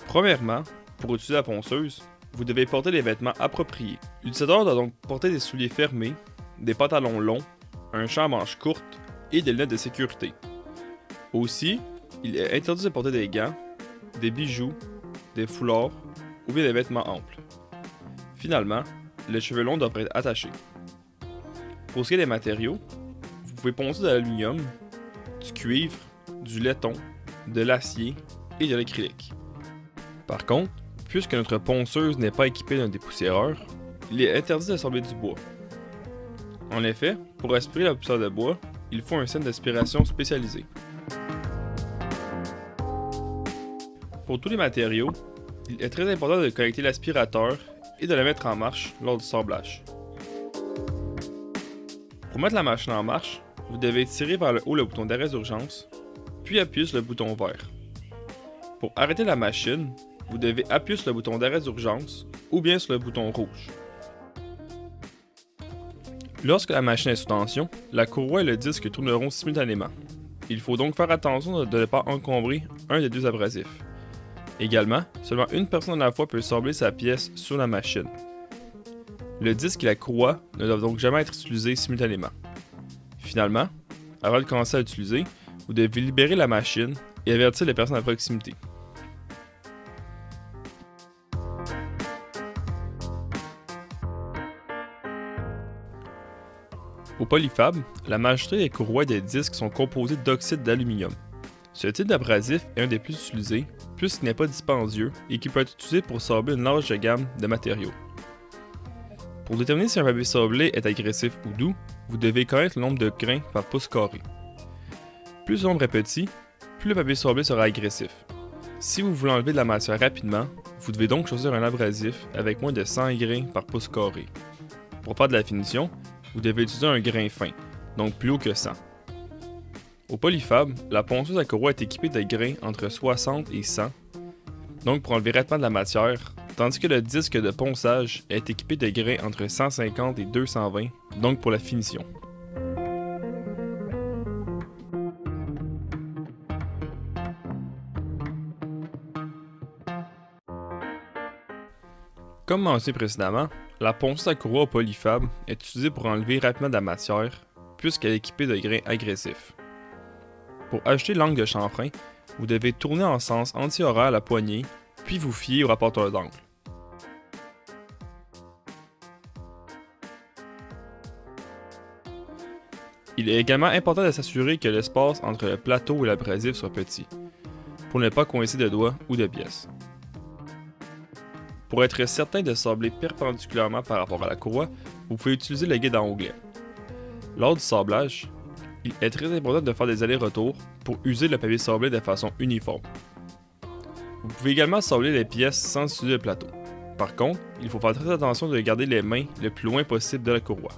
Premièrement, pour utiliser la ponceuse, vous devez porter des vêtements appropriés. L'utilisateur doit donc porter des souliers fermés, des pantalons longs, un champ à manches courtes et des lunettes de sécurité. Aussi, il est interdit de porter des gants, des bijoux, des foulards ou bien des vêtements amples. Finalement, les cheveux longs doivent être attachés. Pour ce qui est des matériaux, vous pouvez poncer de l'aluminium, du cuivre, du laiton, de l'acier et de l'acrylique. Par contre, puisque notre ponceuse n'est pas équipée d'un dépoussiéreur, il est interdit d'assembler du bois. En effet, pour aspirer la poussière de bois, il faut un système d'aspiration spécialisé. Pour tous les matériaux, il est très important de connecter l'aspirateur et de le mettre en marche lors du sablage. Pour mettre la machine en marche, vous devez tirer vers le haut le bouton d'arrêt d'urgence, puis appuyer sur le bouton vert. Pour arrêter la machine, vous devez appuyer sur le bouton d'arrêt d'urgence ou bien sur le bouton rouge. Lorsque la machine est sous tension, la courroie et le disque tourneront simultanément. Il faut donc faire attention de ne pas encombrer un des deux abrasifs. Également, seulement une personne à la fois peut sabler sa pièce sur la machine. Le disque et la courroie ne doivent donc jamais être utilisés simultanément. Finalement, avant de commencer à l'utiliser, vous devez libérer la machine et avertir les personnes à proximité. Au Polyfab, la majorité des courroies et des disques sont composés d'oxyde d'aluminium. Ce type d'abrasif est un des plus utilisés, puisqu'il n'est pas dispendieux et qui peut être utilisé pour sabler une large gamme de matériaux. Pour déterminer si un papier sablé est agressif ou doux, vous devez connaître le nombre de grains par pouce carré. Plus le nombre est petit, plus le papier sablé sera agressif. Si vous voulez enlever de la matière rapidement, vous devez donc choisir un abrasif avec moins de 100 grains par pouce carré. Pour faire de la finition, vous devez utiliser un grain fin, donc plus haut que 100. Au Polyfab, la ponceuse à courroie est équipée de grains entre 60 et 100, donc pour enlever rapidement de la matière, tandis que le disque de ponçage est équipé de grains entre 150 et 220, donc pour la finition. Comme mentionné précédemment, la ponceuse à courroie au Polyfab est utilisée pour enlever rapidement de la matière, puisqu'elle est équipée de grains agressifs. Pour ajouter l'angle de chanfrein, vous devez tourner en sens anti-horaire la poignée, puis vous fier au rapporteur d'angle. Il est également important de s'assurer que l'espace entre le plateau et l'abrasif soit petit, pour ne pas coincer de doigts ou de pièces. Pour être certain de sabler perpendiculairement par rapport à la courroie, vous pouvez utiliser le guide à onglet. Lors du sablage, il est très important de faire des allers-retours pour user le papier sablé de façon uniforme. Vous pouvez également sabler les pièces sans utiliser le plateau. Par contre, il faut faire très attention de garder les mains le plus loin possible de la courroie.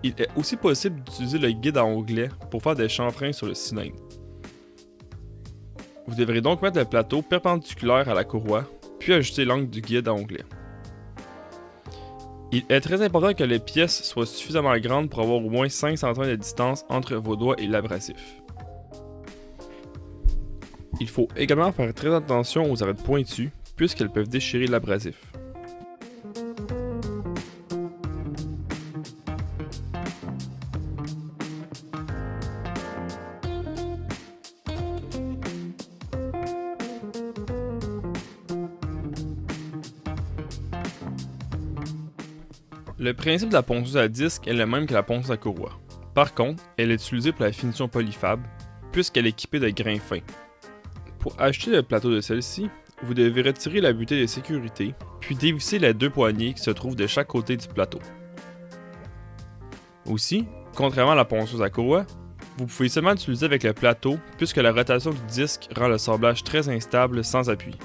Il est aussi possible d'utiliser le guide à onglet pour faire des chanfreins sur le cylindre. Vous devrez donc mettre le plateau perpendiculaire à la courroie, puis ajuster l'angle du guide à onglet. Il est très important que les pièces soient suffisamment grandes pour avoir au moins 5 cm de distance entre vos doigts et l'abrasif. Il faut également faire très attention aux arêtes pointues, puisqu'elles peuvent déchirer l'abrasif. Le principe de la ponceuse à disque est le même que la ponceuse à courroie. Par contre, elle est utilisée pour la finition Polyfab, puisqu'elle est équipée de grains fins. Pour ajuster le plateau de celle-ci, vous devez retirer la butée de sécurité, puis dévisser les deux poignées qui se trouvent de chaque côté du plateau. Aussi, contrairement à la ponceuse à courroie, vous pouvez seulement l'utiliser avec le plateau, puisque la rotation du disque rend le sablage très instable sans appui.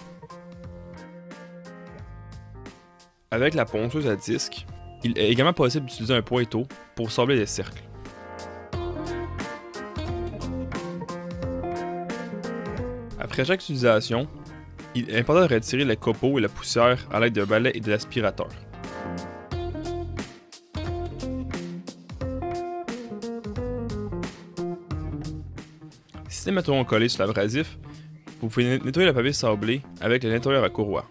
Avec la ponceuse à disque, il est également possible d'utiliser un pointeau pour sabler des cercles. Après chaque utilisation, il est important de retirer les copeaux et la poussière à l'aide d'un balai et de l'aspirateur. Si les matériaux sont collés sur l'abrasif, vous pouvez nettoyer le papier sablé avec le nettoyeur à courroie.